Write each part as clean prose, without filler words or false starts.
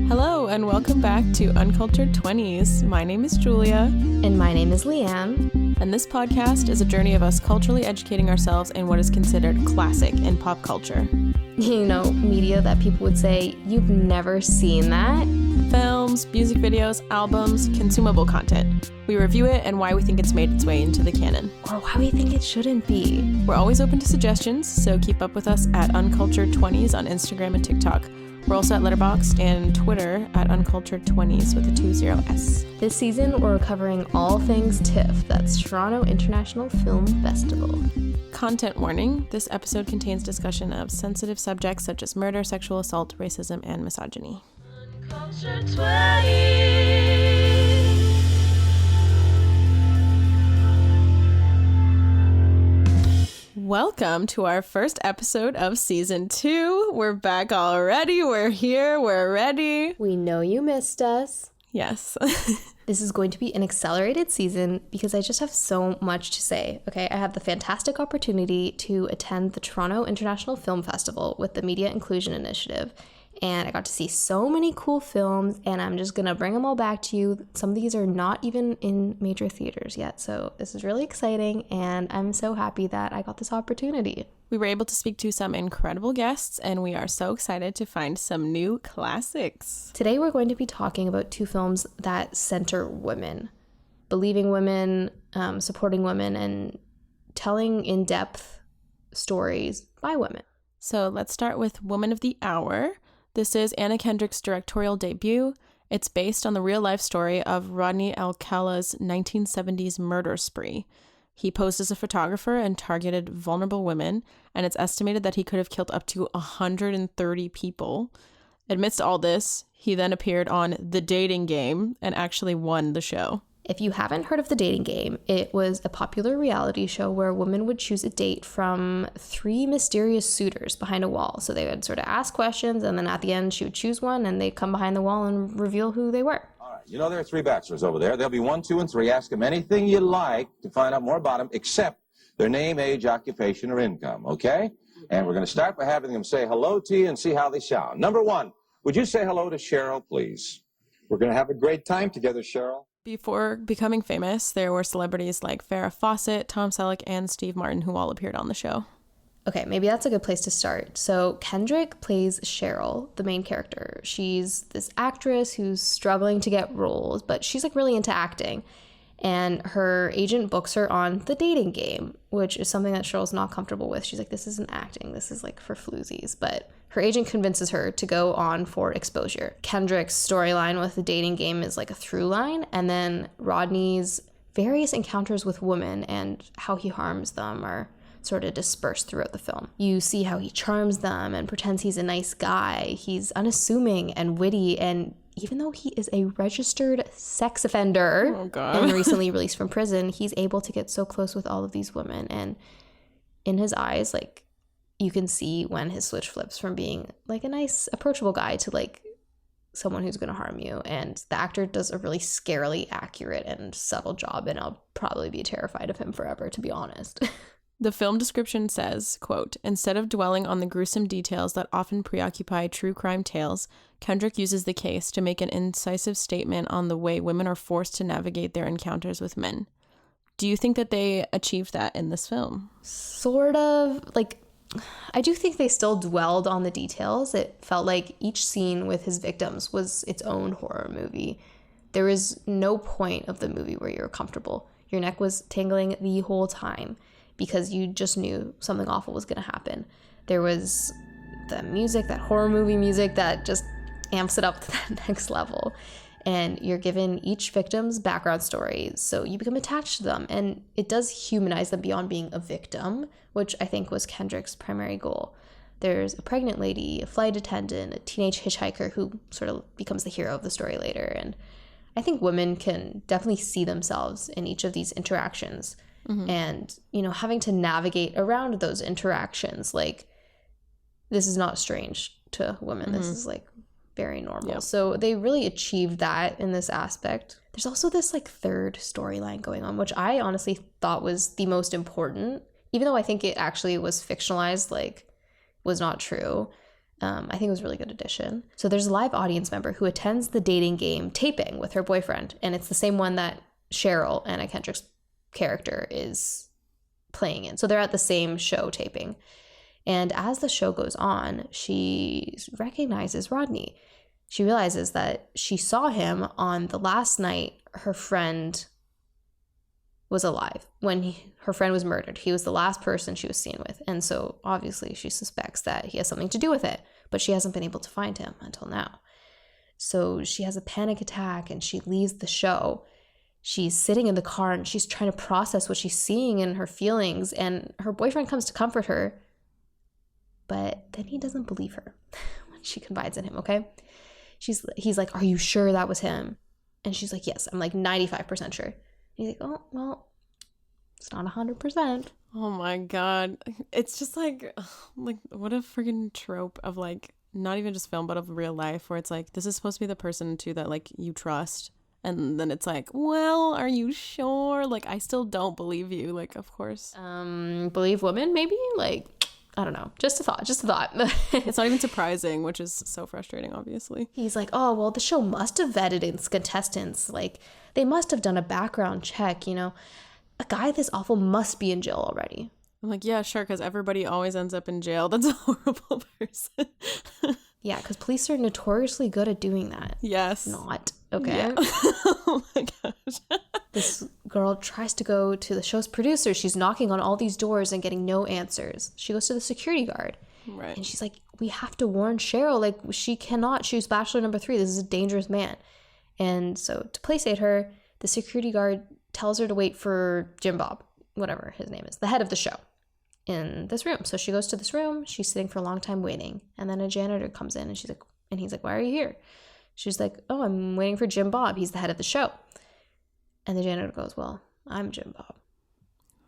Hello and welcome back to Uncultured Twenties. My name is Julia. And my name is Leanne. And this podcast is a journey of us culturally educating ourselves in what is considered classic in pop culture. You know, media that people would say, you've never seen that. Films, music videos, albums, consumable content. We review it and why we think it's made its way into the canon. Or why we think it shouldn't be. We're always open to suggestions, so keep up with us at Uncultured Twenties on Instagram and TikTok. We're also at Letterboxd and Twitter at Uncultured Twenties with a 20s. This season, we're covering all things TIFF, that's Toronto International Film Festival. Content warning, this episode contains discussion of sensitive subjects such as murder, sexual assault, racism, and misogyny. Uncultured 20s. Welcome to our first episode of season 2. We're back already. We're here. We're ready. We know you missed us. Yes. This is going to be an accelerated season because I just have so much to say. Okay, I had the fantastic opportunity to attend the Toronto International Film Festival with the Media Inclusion Initiative. And I got to see so many cool films, and I'm just going to bring them all back to you. Some of these are not even in major theaters yet, so this is really exciting, and I'm so happy that I got this opportunity. We were able to speak to some incredible guests, and we are so excited to find some new classics. Today we're going to be talking about 2 films that center women, believing women, supporting women, and telling in-depth stories by women. So let's start with Woman of the Hour. This is Anna Kendrick's directorial debut. It's based on the real-life story of Rodney Alcala's 1970s murder spree. He posed as a photographer and targeted vulnerable women, and it's estimated that he could have killed up to 130 people. Amidst all this, he then appeared on The Dating Game and actually won the show. If you haven't heard of The Dating Game, it was a popular reality show where women would choose a date from 3 mysterious suitors behind a wall. So they would sort of ask questions, and then at the end, she would choose one, and they'd come behind the wall and reveal who they were. All right. You know, there are 3 bachelors over there. There'll be 1, 2, and 3. Ask them anything you like to find out more about them, except their name, age, occupation, or income, okay? And we're going to start by having them say hello to you and see how they sound. Number 1, would you say hello to Cheryl, please? We're going to have a great time together, Cheryl. Before becoming famous, there were celebrities like Farrah Fawcett, Tom Selleck, and Steve Martin who all appeared on the show. Okay, maybe that's a good place to start. So Kendrick plays Cheryl, the main character. She's this actress who's struggling to get roles, but she's like really into acting. And her agent books her on The Dating Game, which is something that Cheryl's not comfortable with. She's like, this isn't acting, this is like for floozies. But her agent convinces her to go on for exposure. Kendrick's storyline with The Dating Game is like a through line, and then Rodney's various encounters with women and how he harms them are sort of dispersed throughout the film. You see how he charms them and pretends he's a nice guy. He's unassuming and witty, and even though he is a registered sex offender and recently released from prison, he's able to get so close with all of these women. And in his eyes, like, you can see when his switch flips from being like a nice, approachable guy to like someone who's going to harm you. And the actor does a really scarily accurate and subtle job, and I'll probably be terrified of him forever, to be honest. The film description says, quote, "Instead of dwelling on the gruesome details that often preoccupy true crime tales, Kendrick uses the case to make an incisive statement on the way women are forced to navigate their encounters with men." Do you think that they achieved that in this film? Sort of. Like, I do think they still dwelled on the details. It felt like each scene with his victims was its own horror movie. There was no point of the movie where you were comfortable. Your neck was tingling the whole time, because you just knew something awful was going to happen. There was the music, that horror movie music that just amps it up to that next level. And you're given each victim's background story, so you become attached to them. And it does humanize them beyond being a victim, which I think was Kendrick's primary goal. There's a pregnant lady, a flight attendant, a teenage hitchhiker who sort of becomes the hero of the story later. And I think women can definitely see themselves in each of these interactions. Mm-hmm. And, you know, having to navigate around those interactions, like, this is not strange to women. Mm-hmm. This is like very normal. Yep. So they really achieved that in this aspect. There's also this like third storyline going on, which I honestly thought was the most important, even though I think it actually was fictionalized, like was not true. I think it was a really good addition. So there's a live audience member who attends the dating game taping with her boyfriend, and it's the same one that Cheryl, Anna Kendrick's character, is playing in. So they're at the same show taping. And as the show goes on, she recognizes Rodney. She realizes that she saw him on the last night her friend was alive, when her friend was murdered. He was the last person she was seen with. And so obviously she suspects that he has something to do with it, but she hasn't been able to find him until now. So she has a panic attack and she leaves the show. She's sitting in the car and she's trying to process what she's seeing and her feelings. And her boyfriend comes to comfort her, but then he doesn't believe her when she confides in him, okay? He's like, "Are you sure that was him?" And she's like, "Yes, I'm like 95% sure." He's like, "Oh, well, it's not 100%. Oh my God. It's just like what a freaking trope of like, not even just film, but of real life, where it's like, this is supposed to be the person too that like you trust. And then it's like, well, are you sure? Like, I still don't believe you. Like, of course. Believe women, maybe? Like, I don't know. Just a thought. It's not even surprising, which is so frustrating, obviously. He's like, "Oh, well, the show must have vetted its contestants. Like, they must have done a background check, you know. A guy this awful must be in jail already." I'm like, yeah, sure, because everybody always ends up in jail. That's a horrible person. Yeah, because police are notoriously good at doing that. Yes. Not. Okay. Yeah. Oh my gosh. This girl tries to go to the show's producer. She's knocking on all these doors and getting no answers. She goes to the security guard. Right. And she's like, "We have to warn Cheryl. Like, she cannot choose bachelor number 3. This is a dangerous man." And so to placate her, the security guard tells her to wait for Jim Bob, whatever his name is, the head of the show, in this room. So she goes to this room. She's sitting for a long time waiting. And then a janitor comes in and he's like, "Why are you here?" She's like, "Oh, I'm waiting for Jim Bob. He's the head of the show." And the janitor goes, "Well, I'm Jim Bob."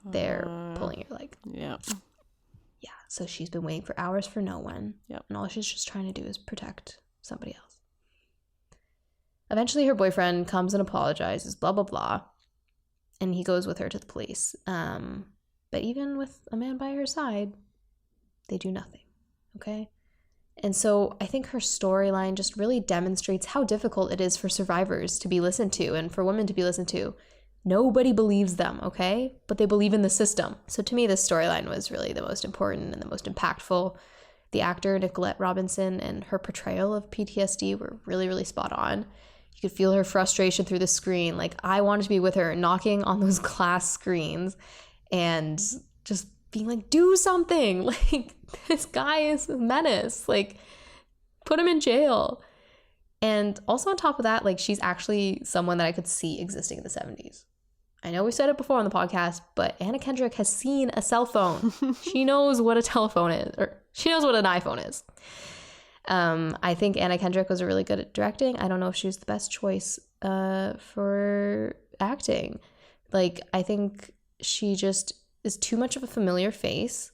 They're pulling your leg. Yeah. Yeah. So she's been waiting for hours for no one. Yep. And all she's just trying to do is protect somebody else. Eventually her boyfriend comes and apologizes, blah, blah, blah. And he goes with her to the police. But even with a man by her side, they do nothing. Okay? And so I think her storyline just really demonstrates how difficult it is for survivors to be listened to and for women to be listened to. Nobody believes them, okay? But they believe in the system. So to me, this storyline was really the most important and the most impactful. The actor, Nicolette Robinson, and her portrayal of PTSD were really, really spot on. You could feel her frustration through the screen. Like, I wanted to be with her knocking on those glass screens and just being like, "Do something. Like, this guy is a menace. Like, put him in jail." And also on top of that, like, she's actually someone that I could see existing in the 70s. I know we said it before on the podcast, but Anna Kendrick has seen a cell phone. She knows what a telephone is, or she knows what an iPhone is. I think Anna Kendrick was really good at directing. I don't know if she was the best choice for acting. Like, I think she just is too much of a familiar face.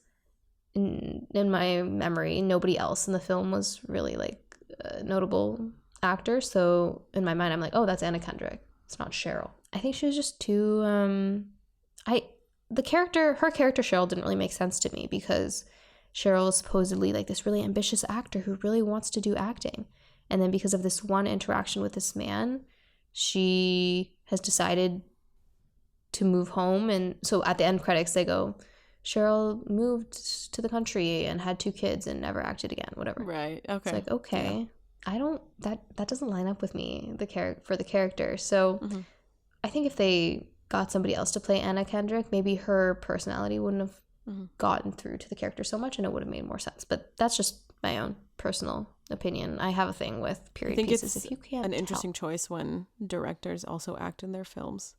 In my memory, nobody else in the film was really like a notable actor. So in my mind, I'm like, "Oh, that's Anna Kendrick. It's not Cheryl." I think she was just too her character Cheryl didn't really make sense to me, because Cheryl is supposedly like this really ambitious actor who really wants to do acting. And then because of this one interaction with this man, she has decided to move home. And so at the end credits, they go, "Cheryl moved to the country and had 2 kids and never acted again," whatever. Right. Okay. It's like, okay, yeah. I don't, that doesn't line up with me, for the character. So I think if they got somebody else to play Anna Kendrick, maybe her personality wouldn't have gotten through to the character so much, and it would have made more sense. But that's just my own personal opinion. I have a thing with period pieces. It's if you can't an interesting choice when directors also act in their films.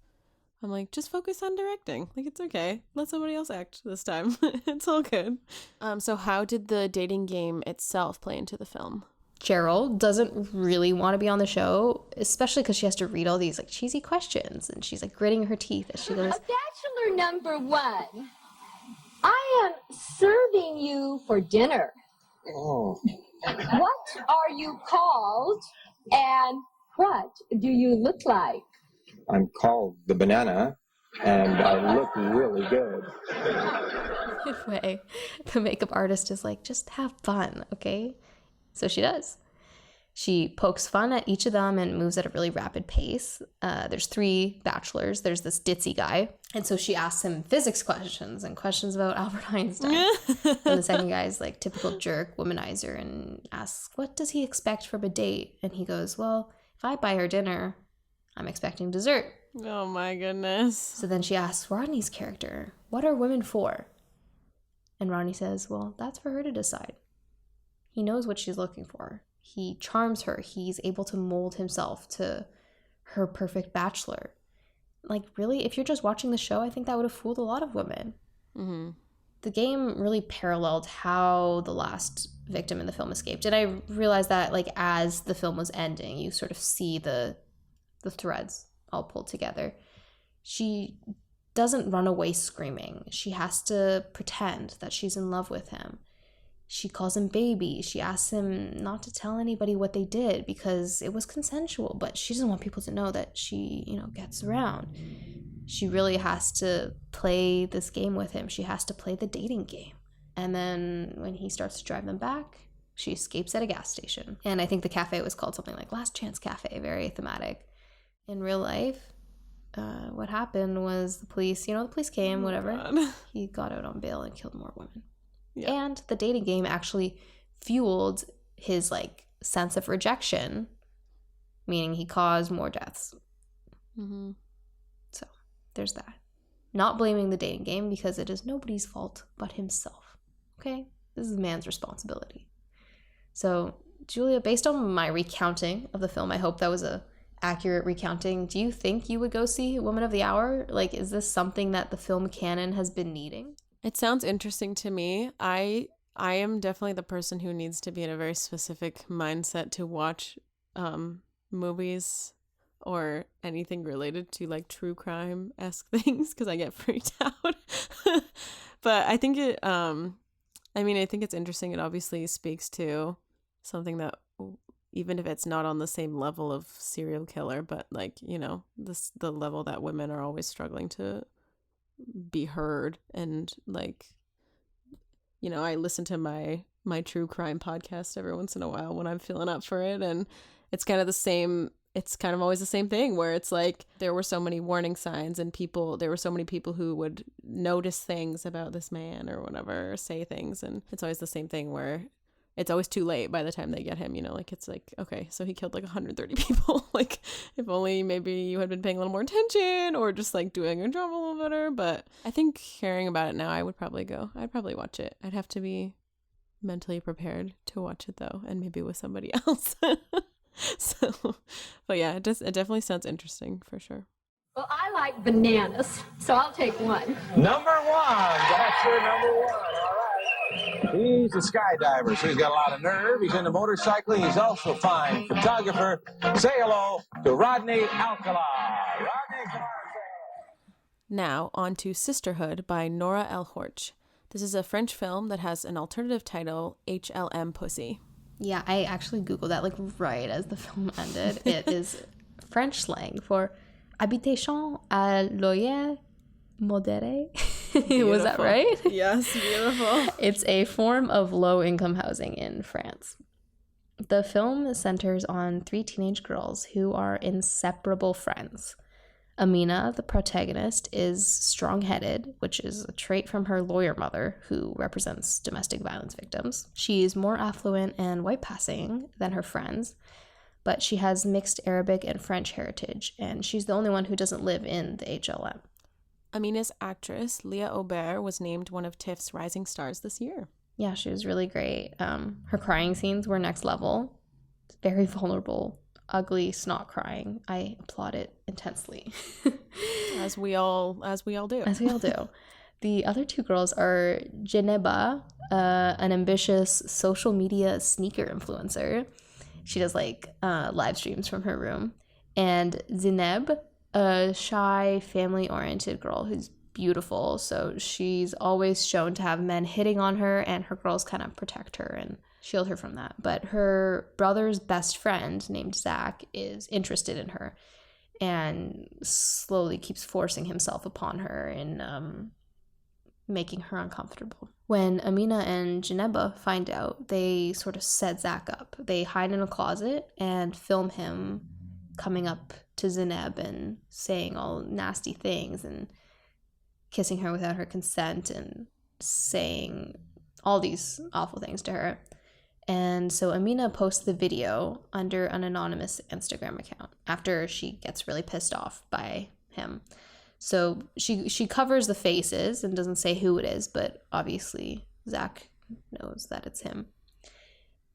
I'm like, just focus on directing. Like, it's okay. Let somebody else act this time. It's all good. So how did the dating game itself play into the film? Cheryl doesn't really want to be on the show, especially because she has to read all these like cheesy questions, and she's like gritting her teeth as she goes, "Bachelor number 1, I am serving you for dinner. Oh. What are you called, and what do you look like?" I'm called the banana, and I look really good. Midway, the makeup artist is like, "Just have fun, okay? So she does. She pokes fun at each of them and moves at a really rapid pace. There's 3 bachelors. There's this ditzy guy. And so she asks him physics questions and questions about Albert Einstein. And the second guy is like typical jerk, womanizer, and asks, what does he expect from a date? And he goes, well, if I buy her dinner, I'm expecting dessert. Oh my goodness. So then she asks Rodney's character, what are women for? And Rodney says, well, that's for her to decide. He knows what she's looking for. He charms her. He's able to mold himself to her perfect bachelor. Like, really, if you're just watching the show, I think that would have fooled a lot of women. Mm-hmm. The game really paralleled how the last victim in the film escaped. And I realized that, like, as the film was ending, you sort of see the threads all pulled together. She doesn't run away screaming. She has to pretend that she's in love with him. She calls him baby. She asks him not to tell anybody what they did because it was consensual, but she doesn't want people to know that she, gets around. She really has to play this game with him. She has to play the dating game. And then when he starts to drive them back, she escapes at a gas station. And I think the cafe was called something like Last Chance Cafe, very thematic. In real life, what happened was the police came, whatever. God. He got out on bail and killed more women. Yeah. And the dating game actually fueled his sense of rejection, meaning he caused more deaths. Mm-hmm. So there's that. Not blaming the dating game because it is nobody's fault but himself. Okay? This is a man's responsibility. So, Julia, based on my recounting of the film, I hope that was a accurate recounting. Do you think you would go see Woman of the Hour? Is this something that the film canon has been needing? It sounds interesting to me. I am definitely the person who needs to be in a very specific mindset to watch movies or anything related to true crime-esque things because I get freaked out. But I think I think it's interesting. It obviously speaks to something that, even if it's not on the same level of serial killer, but the level that women are always struggling to be heard. And I listen to my true crime podcast every once in a while when I'm feeling up for it, and it's kind of the same. It's kind of always the same thing where it's there were so many warning signs and there were so many people who would notice things about this man or whatever, or say things, and it's always the same thing where it's always too late by the time they get him, it's okay, so he killed 130 people. If only maybe you had been paying a little more attention or just doing your job a little better. But I think hearing about it now, I'd probably watch it. I'd have to be mentally prepared to watch it though, and maybe with somebody else. So, but yeah, it definitely sounds interesting for sure. Well, I like bananas, so I'll take one. Number 1. That's your number 1. All right. He's a skydiver, so he's got a lot of nerve. He's into motorcycling. He's also a fine photographer. Say hello to Rodney El-Hourch. Rodney, come on. Now, on to Sisterhood by Nora El-Hourch. This is a French film that has an alternative title, HLM Pussy. Yeah, I actually Googled that right as the film ended. It is French slang for habitation à loyer modéré. Was that right? Yes, beautiful. It's a form of low-income housing in France. The film centers on 3 teenage girls who are inseparable friends. Amina, the protagonist, is strong-headed, which is a trait from her lawyer mother, who represents domestic violence victims. She's more affluent and white-passing than her friends, but she has mixed Arabic and French heritage, and she's the only one who doesn't live in the HLM. Amina's actress, Leah Aubert, was named one of TIFF's Rising Stars this year. Yeah, she was really great. Her crying scenes were next level. Very vulnerable, ugly snot crying. I applaud it intensely. As we all do. As we all do. The other 2 girls are Geneba, an ambitious social media sneaker influencer. She does live streams from her room. And Zineb, a shy, family-oriented girl who's beautiful. So she's always shown to have men hitting on her, and her girls kind of protect her and shield her from that. But her brother's best friend named Zach is interested in her and slowly keeps forcing himself upon her in making her uncomfortable. When Amina and Janeba find out, they sort of set Zach up. They hide in a closet and film him coming up to Zineb and saying all nasty things and kissing her without her consent and saying all these awful things to her. And so Amina posts the video under an anonymous Instagram account after she gets really pissed off by him. So she covers the faces and doesn't say who it is, but obviously Zach knows that it's him.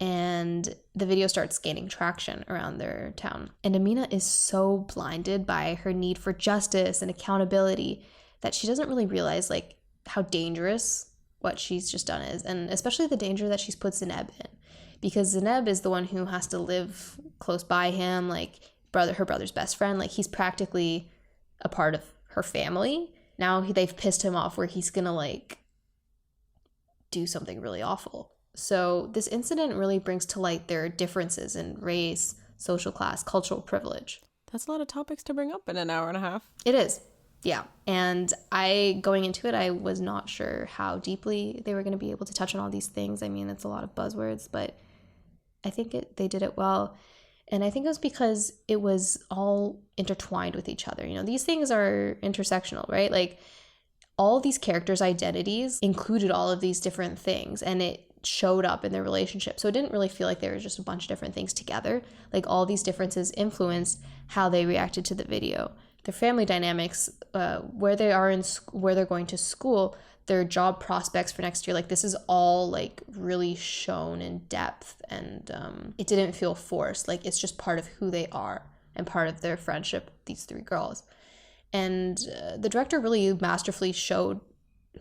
And the video starts gaining traction around their town. And Amina is so blinded by her need for justice and accountability that she doesn't really realize like how dangerous what she's just done is, and especially the danger that she's put Zineb in, because Zineb is the one who has to live close by him, like her brother's best friend. Like he's practically a part of her family. Now they've pissed him off where he's gonna like do something really awful. So this incident really brings to light their differences in race, social class, cultural privilege. That's a lot of topics to bring up in an hour and a half. It is. Yeah. And going into it, I was not sure how deeply they were going to be able to touch on all these things. I mean, it's a lot of buzzwords, but I think they did it well. And I think it was because it was all intertwined with each other. You know, these things are intersectional, right? Like all these characters' identities included all of these different things, and it showed up in their relationship. So it didn't really feel like there was just a bunch of different things together. Like all these differences influenced how they reacted to the video. Their family dynamics, where they are where they're going to school, their job prospects for next year, like this is all like really shown in depth, and it didn't feel forced. Like it's just part of who they are and part of their friendship, these three girls. And the director really masterfully showed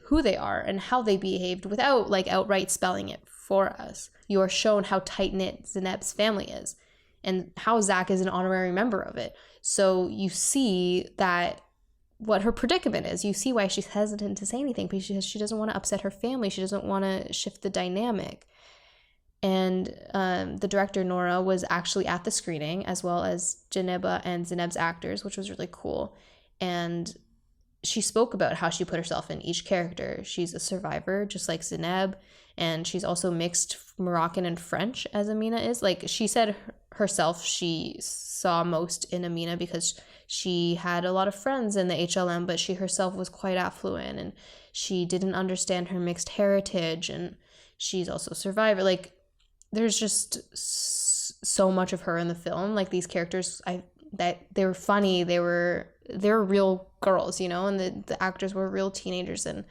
who they are and how they behaved without like outright spelling it for us. You are shown how tight-knit Zineb's family is and how Zach is an honorary member of it. So you see that what her predicament is. You see why she's hesitant to say anything, because she doesn't want to upset her family. She doesn't want to shift the dynamic. And the director, Nora, was actually at the screening, as well as Janeba and Zineb's actors, which was really cool. And she spoke about how she put herself in each character. She's a survivor, just like Zineb, and she's also mixed Moroccan and French, as Amina is. Like, she said herself she saw most in Amina because she had a lot of friends in the HLM, but she herself was quite affluent, and she didn't understand her mixed heritage, and she's also a survivor. Like, there's just so much of her in the film. Like, these characters, that they were funny, they were real girls, you know, and the actors were real teenagers. And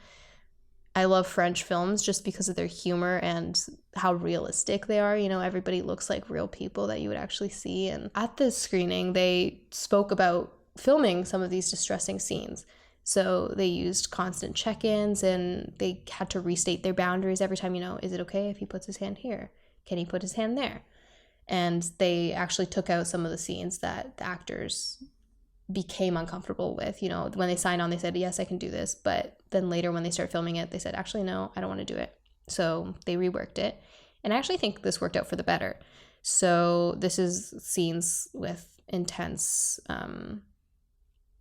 I love French films just because of their humor and how realistic they are. You know, everybody looks like real people that you would actually see. And at the screening, they spoke about filming some of these distressing scenes. So they used constant check-ins, and they had to restate their boundaries every time. You know, is it okay if he puts his hand here? Can he put his hand there? And they actually took out some of the scenes that the actors became uncomfortable with. You know, when they signed on, they said, yes, I can do this. But then later when they started filming it, they said, actually, no, I don't want to do it. So they reworked it. And I actually think this worked out for the better. So this is scenes with intense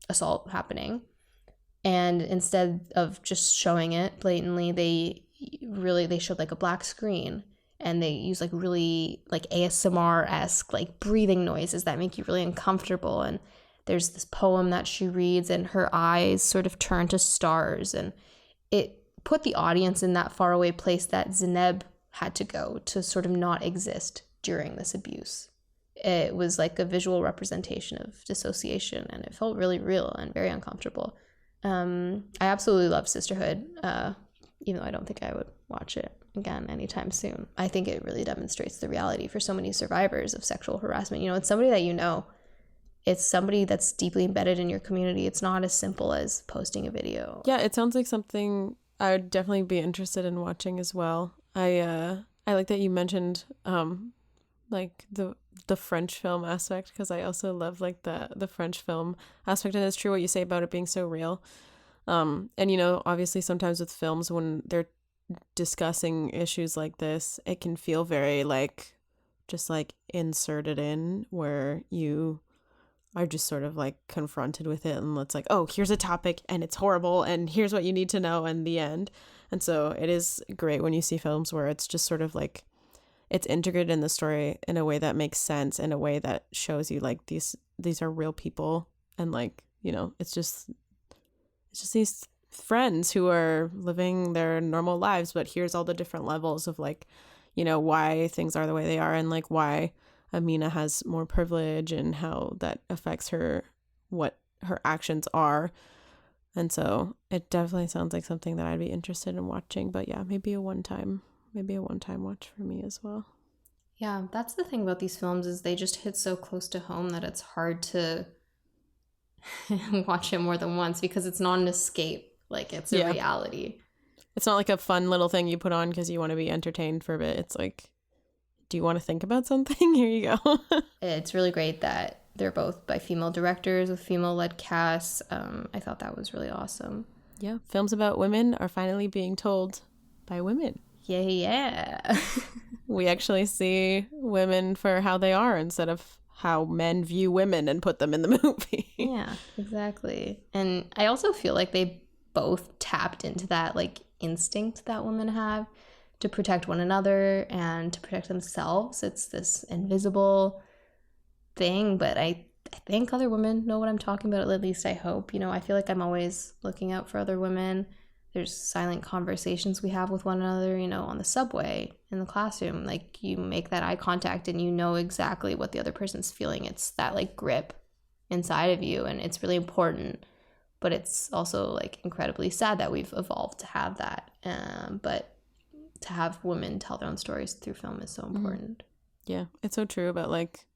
assault happening. And instead of just showing it blatantly, they showed like a black screen. And they use like really like ASMR-esque like breathing noises that make you really uncomfortable. And there's this poem that she reads, and her eyes sort of turn to stars. And it put the audience in that faraway place that Zineb had to go to sort of not exist during this abuse. It was like a visual representation of dissociation, and it felt really real and very uncomfortable. I absolutely love Sisterhood, even though I don't think I would watch it again anytime soon. I think it really demonstrates the reality for so many survivors of sexual harassment. You know, it's somebody that you know. It's somebody that's deeply embedded in your community. It's not as simple as posting a video. Yeah, it sounds like something I would definitely be interested in watching as well. I like that you mentioned like the French film aspect, because I also love like the French film aspect, and it's true what you say about it being so real. And you know, obviously sometimes with films, when they're discussing issues like this, it can feel very like just like inserted in, where you are just sort of like confronted with it, and it's like, oh, here's a topic and it's horrible and here's what you need to know in the end. And so it is great when you see films where it's just sort of like it's integrated in the story in a way that makes sense, in a way that shows you like these are real people, and like, you know, it's just these friends who are living their normal lives, but here's all the different levels of like, you know, why things are the way they are, and like why Amina has more privilege and how that affects her, what her actions are. And so it definitely sounds like something that I'd be interested in watching. But yeah, maybe a one-time watch for me as well. Yeah, that's the thing about these films, is they just hit so close to home that it's hard to watch it more than once, because it's not an escape. Like, it's a reality. It's not like a fun little thing you put on because you want to be entertained for a bit. It's like, do you want to think about something? Here you go. It's really great that they're both by female directors with female-led casts. I thought that was really awesome. Yeah, films about women are finally being told by women. Yeah. We actually see women for how they are instead of how men view women and put them in the movie. Yeah, exactly. And I also feel like they both tapped into that like instinct that women have to protect one another and to protect themselves. It's this invisible thing, but I think other women know what I'm talking about, at least I hope. You know, I feel like I'm always looking out for other women. There's silent conversations we have with one another, you know, on the subway, in the classroom. Like, you make that eye contact and you know exactly what the other person's feeling. It's that like grip inside of you, and it's really important. But it's also like incredibly sad that we've evolved to have that. But to have women tell their own stories through film is so important. Yeah, it's so true. But like,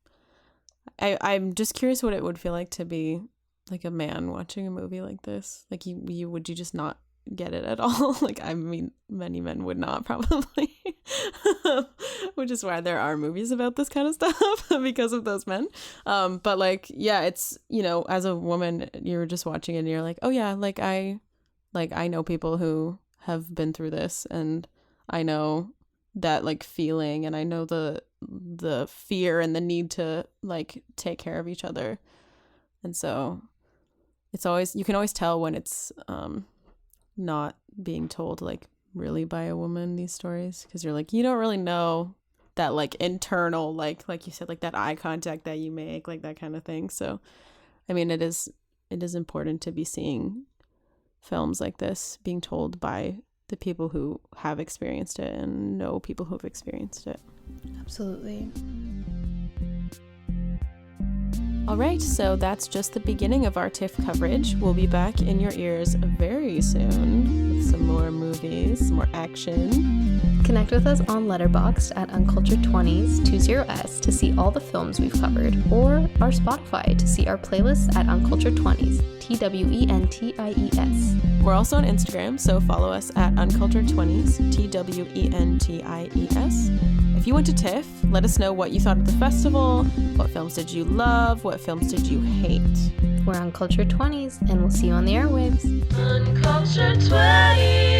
I'm just curious what it would feel like to be like a man watching a movie like this. Like, would you just not get it at all? Like, I mean, many men would not, probably. Which is why there are movies about this kind of stuff, because of those men. But like, yeah, it's, you know, as a woman, you're just watching it and you're like, oh yeah, like I know people who have been through this, and I know that like feeling, and I know the fear and the need to like take care of each other. And so it's always, you can always tell when it's not being told like really by a woman, these stories, because you're like, you don't really know that like internal, like you said, like that eye contact that you make, like that kind of thing. So I mean, it is important to be seeing films like this being told by the people who have experienced it and know people who've experienced it. Absolutely. All right, so that's just the beginning of our TIFF coverage. We'll be back in your ears very soon with some more movies, more action. Connect with us on Letterboxd at Uncultured 20s 20s to see all the films we've covered, or our Spotify to see our playlists at Uncultured 20s, TWENTIES. We're also on Instagram, so follow us at Uncultured 20s, TWENTIES. If you went to TIFF, let us know what you thought of the festival. What films did you love? What films did you hate? We're Uncultured 20s, and we'll see you on the airwaves. Uncultured 20s.